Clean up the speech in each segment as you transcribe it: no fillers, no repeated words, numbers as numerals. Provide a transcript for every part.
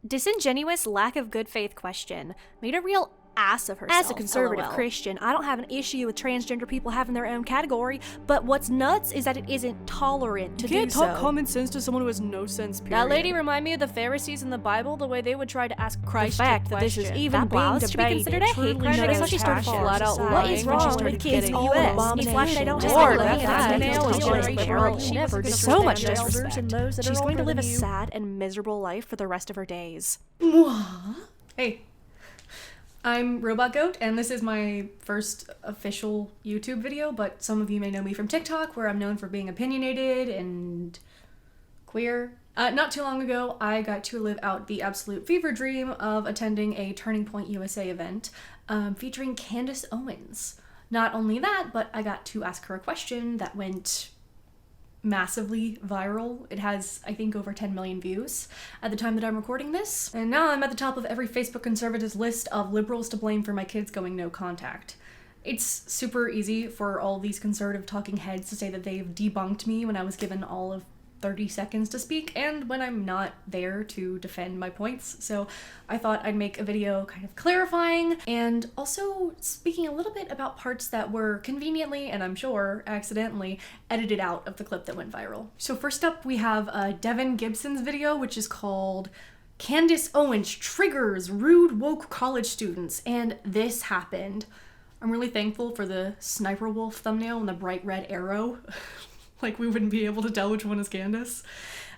disingenuous lack of good faith question made a real ass of herself. As a conservative LOL. Christian, I don't have an issue with transgender people having their own category, but what's nuts is that it isn't tolerant to do so. Talk common sense to someone who has no sense, period. That lady remind me of the Pharisees in the Bible, the way they would try to ask Christ The fact a that this is question. even That being was to be debated considered a hate truly crime. I guess shows she started how flat out far lying what is when she wrong started with kids getting in the all US? abominations. It's like they don't have Lord, a that's leg nail to in judge the the world. world. She never gonna So much understand disrespect. elders and those that She's are going to older live a than you. sad and miserable life for the rest of her days. Hey, I'm robotgoat, and this is my first official YouTube video, but some of you may know me from TikTok, where I'm known for being opinionated and queer. Not too long ago, I got to live out the absolute fever dream of attending a Turning Point USA event featuring Candace Owens. Not only that, but I got to ask her a question that went massively viral. It has, I think, over 10 million views at the time that I'm recording this. And now I'm at the top of every Facebook conservatives list of liberals to blame for my kids going no contact. It's super easy for all these conservative talking heads to say that they've debunked me when I was given all of 30 seconds to speak, and when I'm not there to defend my points. So I thought I'd make a video kind of clarifying and also speaking a little bit about parts that were conveniently, and I'm sure accidentally, edited out of the clip that went viral. So first up, we have Devin Gibson's video, which is called Candace Owens Triggers Rude Woke College Students, and this happened. I'm really thankful for the sniper wolf thumbnail and the bright red arrow. Like we wouldn't be able to tell which one is Candace.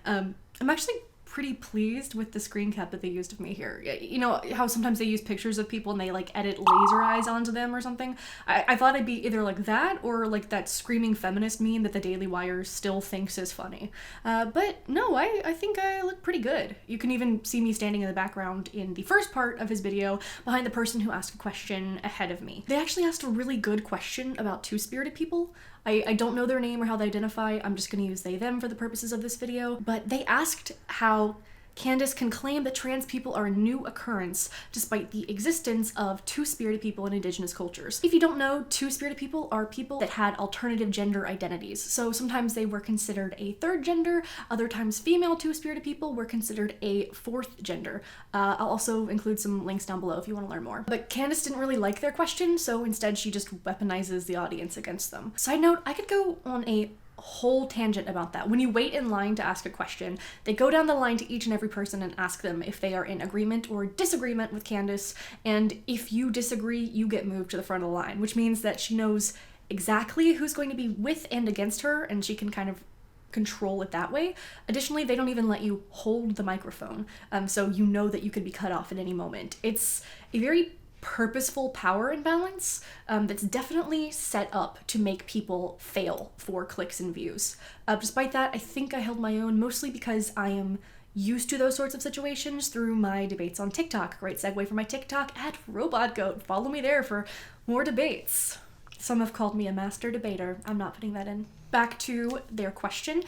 I'm actually pretty pleased with the screen cap that they used of me here. You know how sometimes they use pictures of people and they like edit laser eyes onto them or something? I thought I'd be either like that or like that screaming feminist meme that the Daily Wire still thinks is funny. But no, I think I look pretty good. You can even see me standing in the background in the first part of his video behind the person who asked a question ahead of me. They actually asked a really good question about two-spirited people. I don't know their name or how they identify. I'm just going to use they, them for the purposes of this video. But they asked how Candace can claim that trans people are a new occurrence despite the existence of two-spirited people in indigenous cultures. If you don't know, two-spirited people are people that had alternative gender identities. So sometimes they were considered a third gender, other times female two-spirited people were considered a fourth gender. I'll also include some links down below if you want to learn more. But Candace didn't really like their question, so instead she just weaponizes the audience against them. Side note, I could go on a whole tangent about that. When you wait in line to ask a question, they go down the line to each and every person and ask them if they are in agreement or disagreement with Candace, and if you disagree, you get moved to the front of the line, which means that she knows exactly who's going to be with and against her, and she can kind of control it that way. Additionally, they don't even let you hold the microphone, so you know that you could be cut off at any moment. It's a very purposeful power imbalance that's definitely set up to make people fail for clicks and views. Despite that, I think I held my own, mostly because I am used to those sorts of situations through my debates on TikTok. Great segue for my TikTok at robotgoat. Follow me there for more debates. Some have called me a master debater. I'm not putting that in. Back to their question,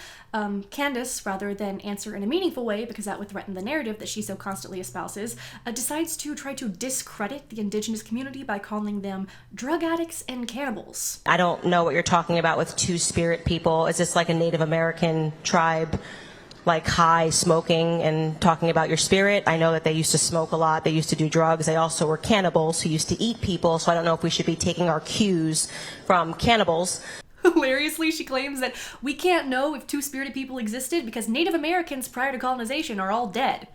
Candace, rather than answer in a meaningful way, because that would threaten the narrative that she so constantly espouses, decides to try to discredit the indigenous community by calling them drug addicts and cannibals. I don't know what you're talking about with two-spirit people. Is this like a Native American tribe, like high smoking and talking about your spirit? I know that they used to smoke a lot, they used to do drugs, they also were cannibals who used to eat people, so I don't know if we should be taking our cues from cannibals. Hilariously, she claims that we can't know if two-spirited people existed because Native Americans prior to colonization are all dead.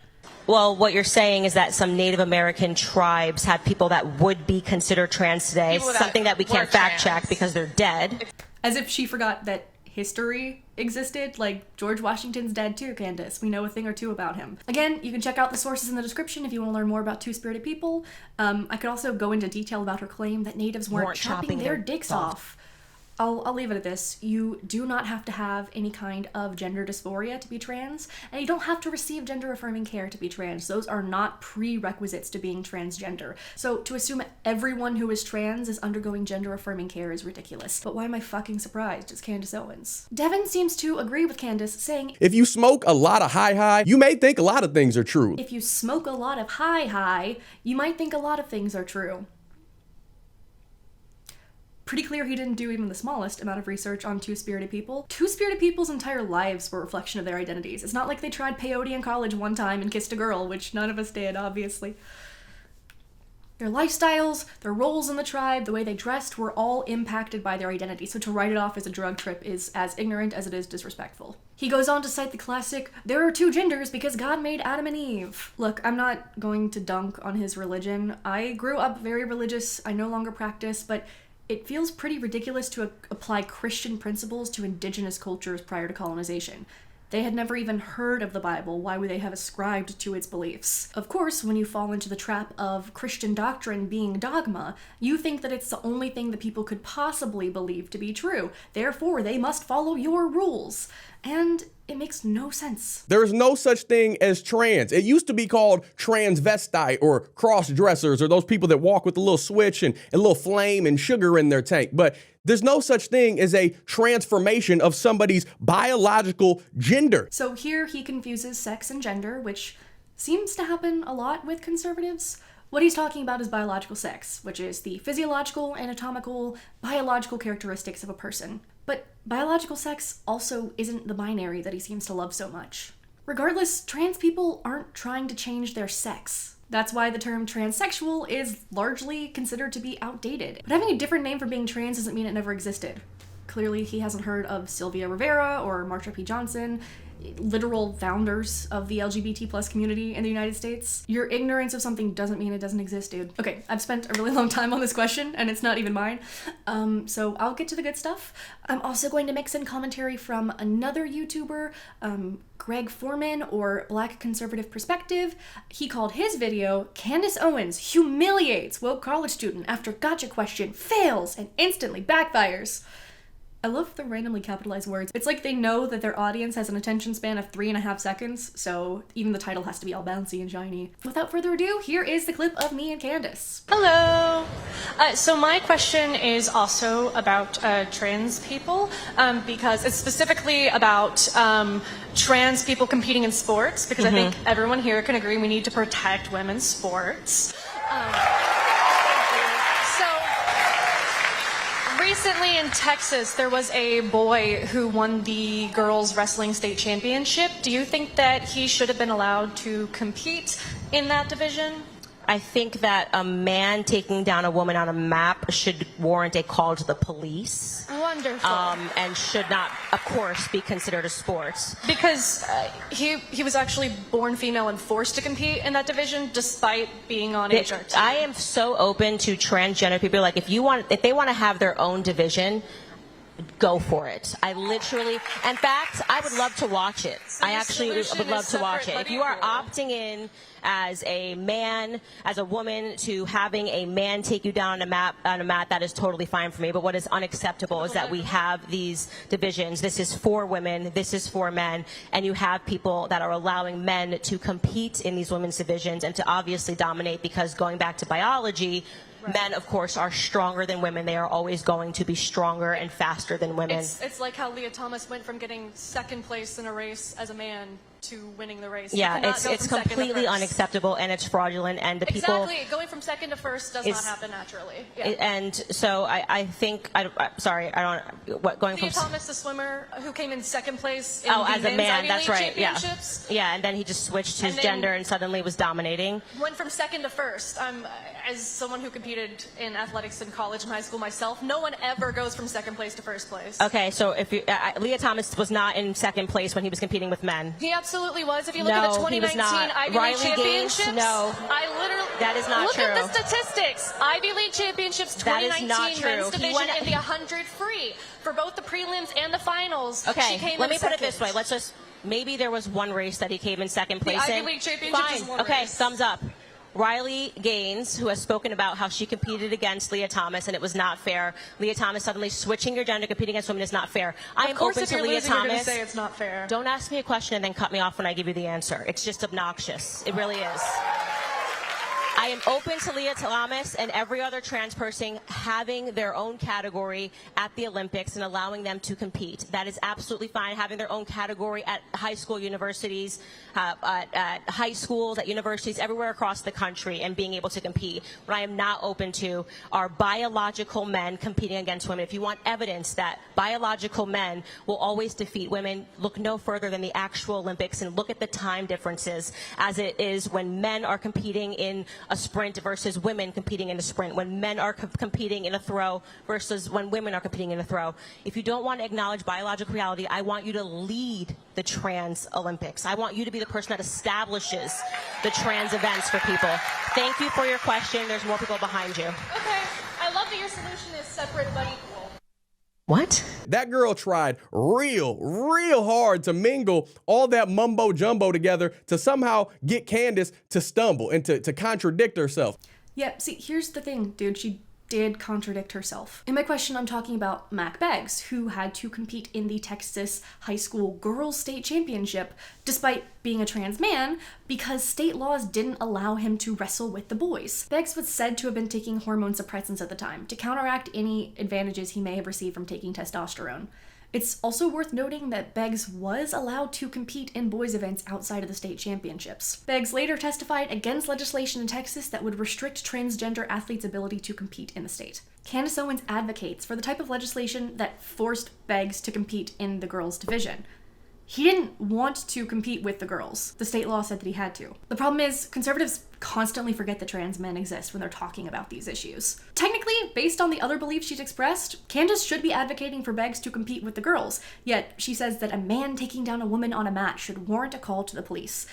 Well, what you're saying is that some Native American tribes have people that would be considered trans today, something that we can't fact check because they're dead. As if she forgot that history existed. Like, George Washington's dead too, Candace. We know a thing or two about him. Again, you can check out the sources in the description if you want to learn more about two-spirited people. I could also go into detail about her claim that natives weren't chopping their dicks off. I'll leave it at this. You do not have to have any kind of gender dysphoria to be trans, and you don't have to receive gender-affirming care to be trans. Those are not prerequisites to being transgender. So to assume everyone who is trans is undergoing gender-affirming care is ridiculous. But why am I fucking surprised? It's Candace Owens. Devin seems to agree with Candace, saying, if you smoke a lot of high, you may think a lot of things are true. if you smoke a lot of high, you might think a lot of things are true. Pretty clear he didn't do even the smallest amount of research on two-spirited people. Two-spirited people's entire lives were a reflection of their identities. It's not like they tried peyote in college one time and kissed a girl, which none of us did, obviously. Their lifestyles, their roles in the tribe, the way they dressed were all impacted by their identity, so to write it off as a drug trip is as ignorant as it is disrespectful. He goes on to cite the classic, there are two genders because God made Adam and Eve. Look, I'm not going to dunk on his religion. I grew up very religious, I no longer practice, but it feels pretty ridiculous to apply Christian principles to indigenous cultures prior to colonization. They had never even heard of the Bible. Why would they have ascribed to its beliefs? Of course, when you fall into the trap of Christian doctrine being dogma, you think that it's the only thing that people could possibly believe to be true. Therefore, they must follow your rules. And it makes no sense. There is no such thing as trans. It used to be called transvestite or cross-dressers or those people that walk with a little switch and a little flame and sugar in their tank. But there's no such thing as a transformation of somebody's biological gender. So here he confuses sex and gender, which seems to happen a lot with conservatives. What he's talking about is biological sex, which is the physiological, anatomical, biological characteristics of a person. But biological sex also isn't the binary that he seems to love so much. Regardless, trans people aren't trying to change their sex. That's why the term transsexual is largely considered to be outdated. But having a different name for being trans doesn't mean it never existed. Clearly, he hasn't heard of Sylvia Rivera or Marsha P. Johnson, literal founders of the LGBT plus community in the United States. Your ignorance of something doesn't mean it doesn't exist, dude. Okay, I've spent a really long time on this question, and it's not even mine. So I'll get to the good stuff. I'm also going to mix in commentary from another YouTuber, Greg Foreman, or Black Conservative Perspective. He called his video, Candace Owens humiliates woke college student after gotcha question fails and instantly backfires. I love the randomly capitalized words. It's like they know that their audience has an attention span of 3.5 seconds, so even the title has to be all bouncy and shiny. Without further ado, here is the clip of me and Candace. Hello! So my question is also about trans people, because it's specifically about trans people competing in sports, because I think everyone here can agree we need to protect women's sports. Recently in Texas, there was a boy who won the girls wrestling state championship. Do you think that he should have been allowed to compete in that division? I think that a man taking down a woman on a map should warrant a call to the police. Wonderful. And should not, of course, be considered a sport. Because he was actually born female and forced to compete in that division despite being on HRT. I am so open to transgender people. Like, if they want to have their own division, go for it. I literally, in fact, I would love to watch it. I actually would love to watch it. If you are opting in as a man, as a woman, to having a man take you down on a mat, that is totally fine for me. But what is unacceptable is that we have these divisions. This is for women, this is for men, and you have people that are allowing men to compete in these women's divisions and to obviously dominate, because going back to biology, men, of course, are stronger than women. They are always going to be stronger and faster than women. It's like how Leah Thomas went from getting second place in a race as a man to winning the race. Yeah, it's completely unacceptable, and it's fraudulent, and the people... Exactly. Going from second to first does not happen naturally. Yeah. And so I think... Leah Thomas, the swimmer who came in second place in as the a man, Ivy that's League right, yeah. Championships. Yeah, and then he just switched his gender and suddenly was dominating. Went from second to first. As someone who competed in athletics in college and high school myself, no one ever goes from second place to first place. Okay, so if you, Leah Thomas was not in second place when he was competing with men. He absolutely was. If you look at the 2019 Ivy League Championships, I literally... That is not true. Look at the statistics. Ivy League Championships 2019 men's division in the 100 free for both the prelims and the finals. Okay, let me put it this way. Let's just... Maybe there was one race that he came in second place in. The Ivy League Championships is one race. Okay, thumbs up. Riley Gaines, who has spoken about how she competed against Leah Thomas and it was not fair. Leah Thomas suddenly switching your gender, competing against women is not fair. I am open to Leah Thomas. You're going to say it's not fair. Don't ask me a question and then cut me off when I give you the answer. It's just obnoxious. It really is. I am open to Leah Thomas and every other trans person having their own category at the Olympics and allowing them to compete. That is absolutely fine, having their own category at high school universities, at high schools, at universities, everywhere across the country, and being able to compete. What I am not open to are biological men competing against women. If you want evidence that biological men will always defeat women, look no further than the actual Olympics and look at the time differences as it is when men are competing in a sprint versus women competing in a sprint, when men are competing in a throw versus when women are competing in a throw. If you don't want to acknowledge biological reality, I want you to lead the trans Olympics. I want you to be the person that establishes the trans events for people. Thank you for your question. There's more people behind you. Okay, I love that your solution is separate but equal. What? That girl tried real hard to mingle all that mumbo jumbo together to somehow get Candace to stumble and to contradict herself. Yeah, see, here's the thing, dude. She did contradict herself. In my question, I'm talking about Mac Beggs, who had to compete in the Texas High School Girls State Championship despite being a trans man because state laws didn't allow him to wrestle with the boys. Beggs was said to have been taking hormone suppressants at the time to counteract any advantages he may have received from taking testosterone. It's also worth noting that Beggs was allowed to compete in boys' events outside of the state championships. Beggs later testified against legislation in Texas that would restrict transgender athletes' ability to compete in the state. Candace Owens advocates for the type of legislation that forced Beggs to compete in the girls' division. He didn't want to compete with the girls. The state law said that he had to. The problem is, conservatives constantly forget that trans men exist when they're talking about these issues. Technically, based on the other beliefs she's expressed, Candace should be advocating for Beggs to compete with the girls, yet she says that a man taking down a woman on a mat should warrant a call to the police.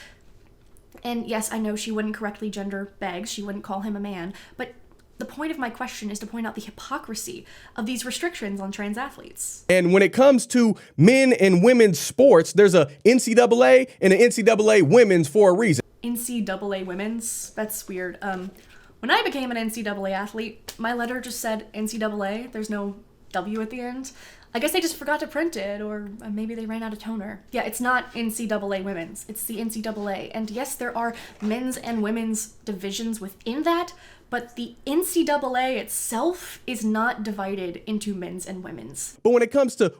And yes, I know she wouldn't correctly gender Beggs, she wouldn't call him a man, but the point of my question is to point out the hypocrisy of these restrictions on trans athletes. And when it comes to men and women's sports, there's a NCAA and an NCAA women's for a reason. NCAA women's? That's weird. When I became an NCAA athlete, my letter just said NCAA. There's no W at the end. I guess they just forgot to print it, or maybe they ran out of toner. Yeah, it's not NCAA women's. It's the NCAA. And yes, there are men's and women's divisions within that, but the NCAA itself is not divided into men's and women's. But when it comes to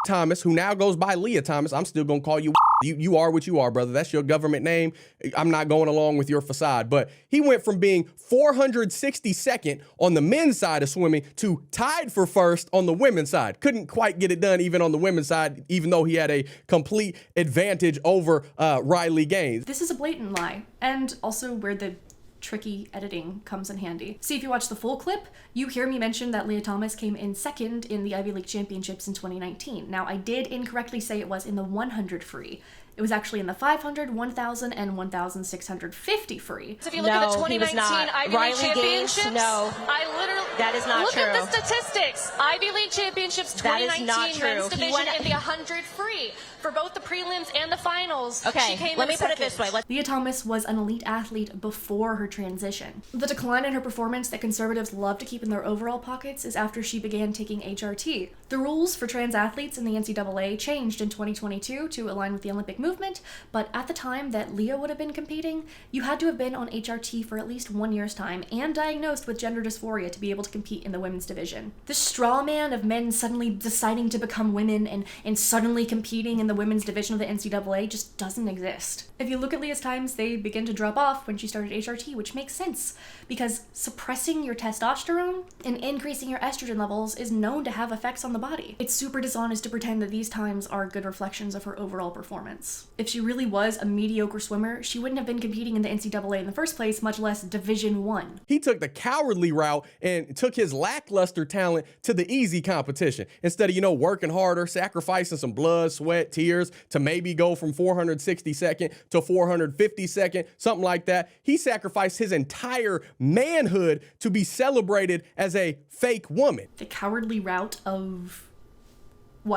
Thomas, who now goes by Leah Thomas, I'm still gonna call you. You are what you are, brother. That's your government name. I'm not going along with your facade. But he went from being 462nd on the men's side of swimming to tied for first on the women's side. Couldn't quite get it done even on the women's side, even though he had a complete advantage over Riley Gaines. This is a blatant lie, and also where the tricky editing comes in handy. See, if you watch the full clip, you hear me mention that Leah Thomas came in second in the Ivy League Championships in 2019. Now, I did incorrectly say it was in the 100 free. It was actually in the 500, 1,000, and 1,650 free. So if you look at the 2019 Ivy League Championships, I literally... That is not look true. Look at the statistics. Ivy League Championships 2019 men's division in the 100 free. For both the prelims and the finals, okay, she came let in me second. put it this way. Leah Thomas was an elite athlete before her transition. The decline in her performance that conservatives love to keep in their overall pockets is after she began taking HRT. The rules for trans athletes in the NCAA changed in 2022 to align with the Olympic movement, but at the time that Leah would have been competing, you had to have been on HRT for at least 1 year's time and diagnosed with gender dysphoria to be able to compete in the women's division. This straw man of men suddenly deciding to become women and suddenly competing in the women's division of the NCAA just doesn't exist. If you look at Leah's times, they begin to drop off when she started HRT, which makes sense because suppressing your testosterone and increasing your estrogen levels is known to have effects on the body. It's super dishonest to pretend that these times are good reflections of her overall performance. If she really was a mediocre swimmer, she wouldn't have been competing in the NCAA in the first place, much less Division I. He took the cowardly route and took his lackluster talent to the easy competition. Instead of, working harder, sacrificing some blood, sweat, tears to maybe go from 462nd to 452nd, something like that. He sacrificed his entire manhood to be celebrated as a fake woman. The cowardly route of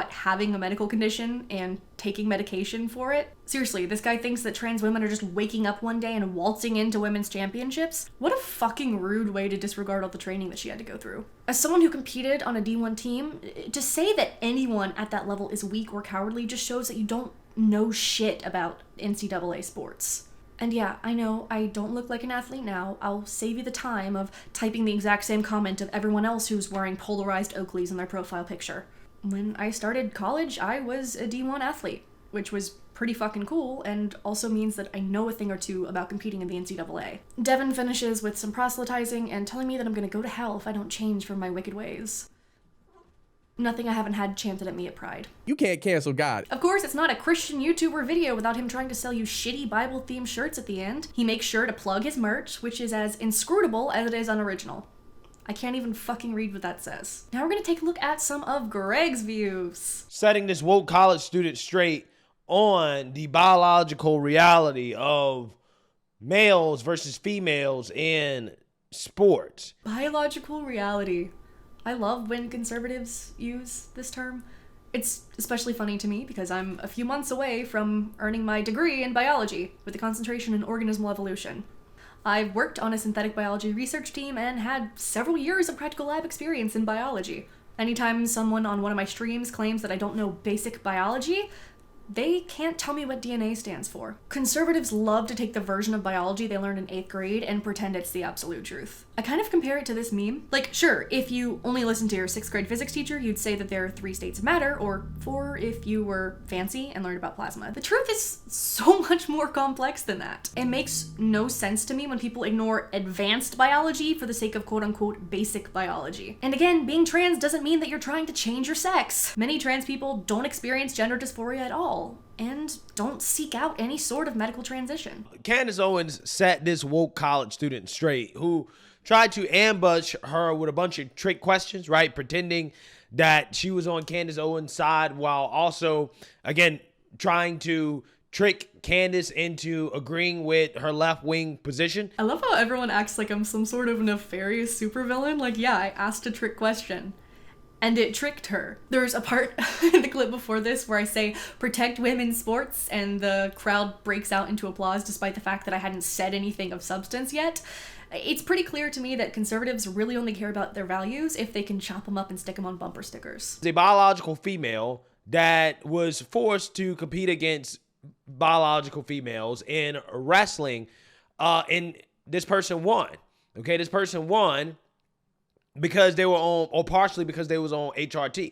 having a medical condition and taking medication for it? Seriously, this guy thinks that trans women are just waking up one day and waltzing into women's championships? What a fucking rude way to disregard all the training that she had to go through. As someone who competed on a D1 team, to say that anyone at that level is weak or cowardly just shows that you don't know shit about NCAA sports. And yeah, I know I don't look like an athlete now. I'll save you the time of typing the exact same comment of everyone else who's wearing polarized Oakleys in their profile picture. When I started college, I was a D1 athlete, which was pretty fucking cool, and also means that I know a thing or two about competing in the NCAA. Devin finishes with some proselytizing and telling me that I'm gonna go to hell if I don't change from my wicked ways. Nothing I haven't had chanted at me at Pride. You can't cancel God. Of course, it's not a Christian YouTuber video without him trying to sell you shitty Bible-themed shirts at the end. He makes sure to plug his merch, which is as inscrutable as it is unoriginal. I can't even fucking read what that says. Now we're gonna take a look at some of Greg's views. Setting this woke college student straight on the biological reality of males versus females in sports. Biological reality. I love when conservatives use this term. It's especially funny to me because I'm a few months away from earning my degree in biology with a concentration in organismal evolution. I've worked on a synthetic biology research team and had several years of practical lab experience in biology. Anytime someone on one of my streams claims that I don't know basic biology, they can't tell me what DNA stands for. Conservatives love to take the version of biology they learned in 8th grade and pretend it's the absolute truth. I kind of compare it to this meme. Like, sure, if you only listened to your 6th grade physics teacher, you'd say that there are 3 states of matter, or 4 if you were fancy and learned about plasma. The truth is so much more complex than that. It makes no sense to me when people ignore advanced biology for the sake of quote-unquote basic biology. And again, being trans doesn't mean that you're trying to change your sex. Many trans people don't experience gender dysphoria at all, and don't seek out any sort of medical transition. Candace Owens set this woke college student straight who tried to ambush her with a bunch of trick questions, right? Pretending that she was on Candace Owens' side while also, again, trying to trick Candace into agreeing with her left-wing position. I love how everyone acts like I'm some sort of nefarious supervillain. Like, yeah, I asked a trick question. And it tricked her. There's a part in the clip before this where I say, protect women's sports, and the crowd breaks out into applause despite the fact that I hadn't said anything of substance yet. It's pretty clear to me that conservatives really only care about their values if they can chop them up and stick them on bumper stickers. A biological female that was forced to compete against biological females in wrestling, and this person won. Okay, this person won because they were on, or partially because they was on HRT.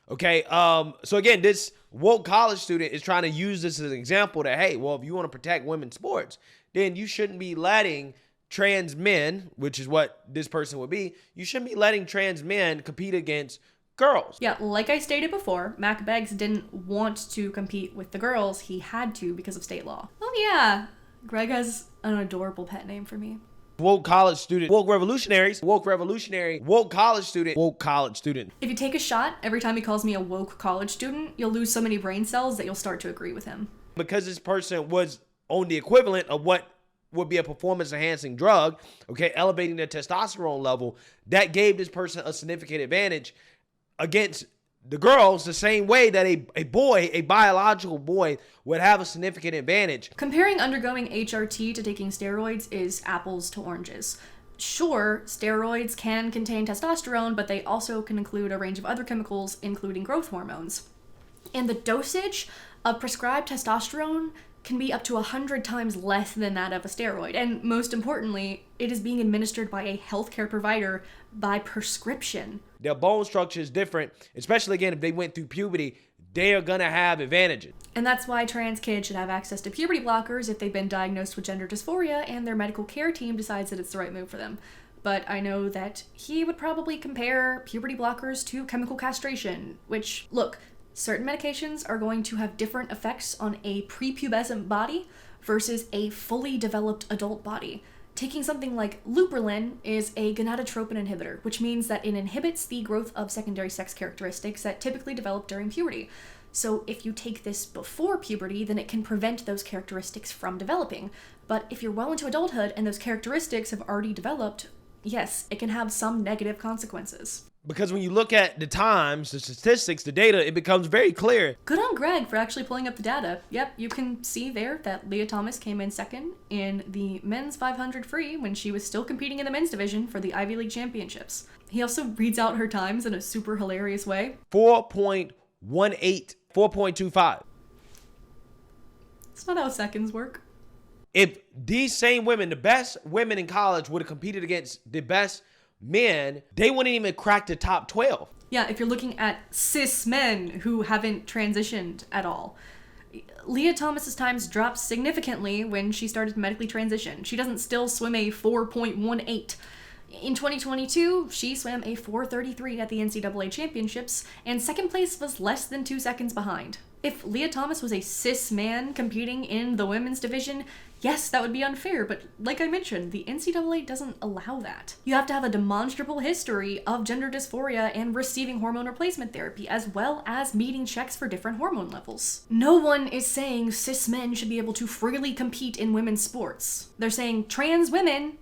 Okay, so again, this woke college student is trying to use this as an example that, hey, well, if you want to protect women's sports, then you shouldn't be letting trans men, which is what this person would be, you shouldn't be letting trans men compete against girls. Yeah, like I stated before, Mac Beggs didn't want to compete with the girls. He had to because of state law. Oh yeah, Greg has an adorable pet name for me. Woke college student, woke revolutionaries, woke revolutionary, woke college student, woke college student. If you take a shot every time he calls me a woke college student, you'll lose so many brain cells that you'll start to agree with him. Because this person was on the equivalent of what would be a performance-enhancing drug, okay, elevating their testosterone level, that gave this person a significant advantage against the girls the same way that a boy, a biological boy, would have a significant advantage. Comparing undergoing HRT to taking steroids is apples to oranges. Sure, steroids can contain testosterone, but they also can include a range of other chemicals, including growth hormones. And the dosage of prescribed testosterone can be up to 100 times less than that of a steroid. And most importantly, it is being administered by a healthcare provider by prescription. Their bone structure is different, especially again, if they went through puberty, they are gonna have advantages. And that's why trans kids should have access to puberty blockers if they've been diagnosed with gender dysphoria and their medical care team decides that it's the right move for them. But I know that he would probably compare puberty blockers to chemical castration, which, look, certain medications are going to have different effects on a prepubescent body versus a fully developed adult body. Taking something like Leuprolin is a gonadotropin inhibitor, which means that it inhibits the growth of secondary sex characteristics that typically develop during puberty. So if you take this before puberty, then it can prevent those characteristics from developing. But if you're well into adulthood and those characteristics have already developed, yes, it can have some negative consequences. Because when you look at the times, the statistics, the data, it becomes very clear. Good on Greg for actually pulling up the data. Yep, you can see there that Leah Thomas came in second in the men's 500 free when she was still competing in the men's division for the Ivy League championships. He also reads out her times in a super hilarious way. 4.18, 4.25. It's not how seconds work. If these same women, the best women in college, would have competed against the best men, they wouldn't even crack the top 12. Yeah, if you're looking at cis men who haven't transitioned at all. Leah Thomas's times dropped significantly when she started to medically transition. She doesn't still swim a 4.18. In 2022, she swam a 4:33 at the NCAA Championships, and second place was less than 2 seconds behind. If Leah Thomas was a cis man competing in the women's division, yes, that would be unfair, but like I mentioned, the NCAA doesn't allow that. You have to have a demonstrable history of gender dysphoria and receiving hormone replacement therapy, as well as meeting checks for different hormone levels. No one is saying cis men should be able to freely compete in women's sports. They're saying trans women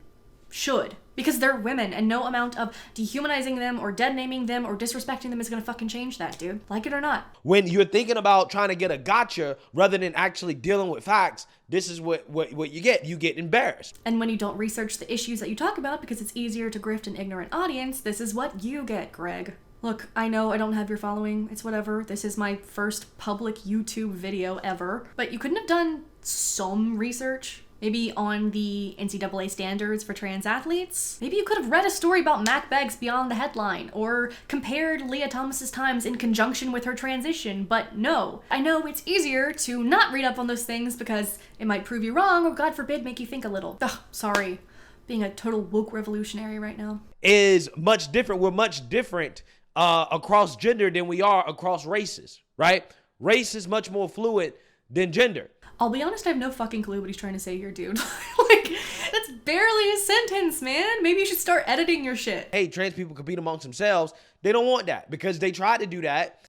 should. Because they're women, and no amount of dehumanizing them or dead naming them or disrespecting them is gonna fucking change that, dude. Like it or not. When you're thinking about trying to get a gotcha rather than actually dealing with facts, this is what you get. You get embarrassed. And when you don't research the issues that you talk about because it's easier to grift an ignorant audience, this is what you get, Greg. Look, I know I don't have your following. It's whatever. This is my first public YouTube video ever. But you couldn't have done some research? Maybe on the NCAA standards for trans athletes? Maybe you could have read a story about Mac Beggs beyond the headline, or compared Leah Thomas's times in conjunction with her transition, but no. I know it's easier to not read up on those things because it might prove you wrong, or God forbid, make you think a little. Ugh, sorry. Being a total woke revolutionary right now. Is much different. We're much different across gender than we are across races, right? Race is much more fluid than gender. I'll be honest, I have no fucking clue what he's trying to say here, dude. Like, that's barely a sentence, man. Maybe you should start editing your shit. Hey, trans people compete amongst themselves. They don't want that because they tried to do that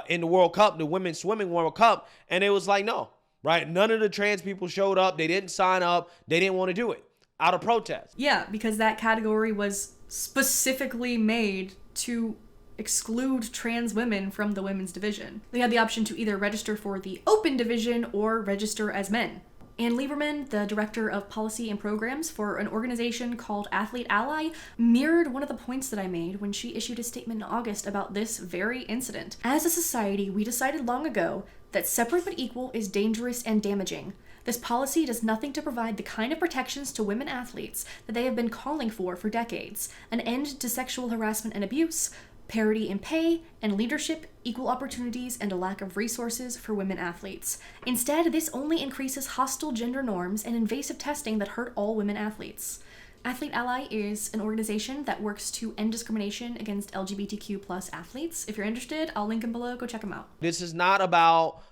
in the World Cup, the Women's Swimming World Cup, and it was like, no, right? None of the trans people showed up. They didn't sign up. They didn't want to do it out of protest. Yeah, because that category was specifically made to exclude trans women from the women's division. They had the option to either register for the open division or register as men. Ann Lieberman, the director of policy and programs for an organization called Athlete Ally, mirrored one of the points that I made when she issued a statement in August about this very incident. As a society, we decided long ago that separate but equal is dangerous and damaging. This policy does nothing to provide the kind of protections to women athletes that they have been calling for decades. An end to sexual harassment and abuse, parity in pay and leadership, equal opportunities, and a lack of resources for women athletes. Instead, this only increases hostile gender norms and invasive testing that hurt all women athletes. Athlete Ally is an organization that works to end discrimination against LGBTQ+ athletes. If you're interested, I'll link them below. Go check them out. This is not about,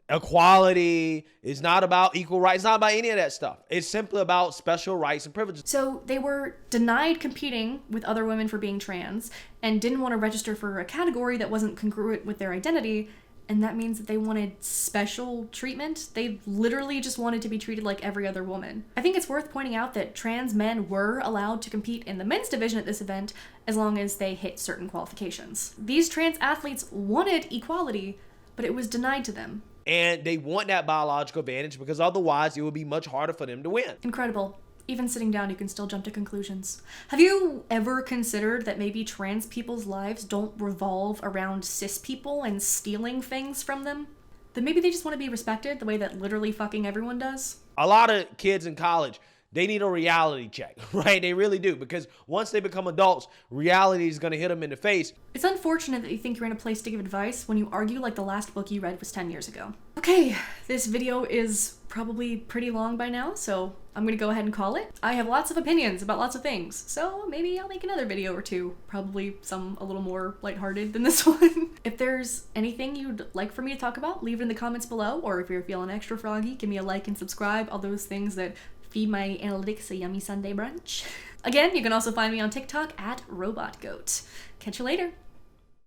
equality. It's not about equal rights. It's not about any of that stuff. It's simply about special rights and privileges. So they were denied competing with other women for being trans and didn't want to register for a category that wasn't congruent with their identity. And that means that they wanted special treatment. They literally just wanted to be treated like every other woman. I think it's worth pointing out that trans men were allowed to compete in the men's division at this event as long as they hit certain qualifications. These trans athletes wanted equality, but it was denied to them. And they want that biological advantage because otherwise it would be much harder for them to win. Incredible. Even sitting down, you can still jump to conclusions. Have you ever considered that maybe trans people's lives don't revolve around cis people and stealing things from them? That maybe they just want to be respected the way that literally fucking everyone does? A lot of kids in college, they need a reality check, right? They really do, because once they become adults, reality is going to hit them in the face. It's unfortunate that you think you're in a place to give advice when you argue like the last book you read was 10 years ago. Okay, this video is probably pretty long by now, so I'm gonna go ahead and call it. I have lots of opinions about lots of things, so maybe I'll make another video or two. Probably some a little more lighthearted than this one. If there's anything you'd like for me to talk about, leave it in the comments below, or if you're feeling extra froggy, give me a like and subscribe, all those things that feed my analytics a yummy Sunday brunch. Again, you can also find me on TikTok at robotgoat. Catch you later.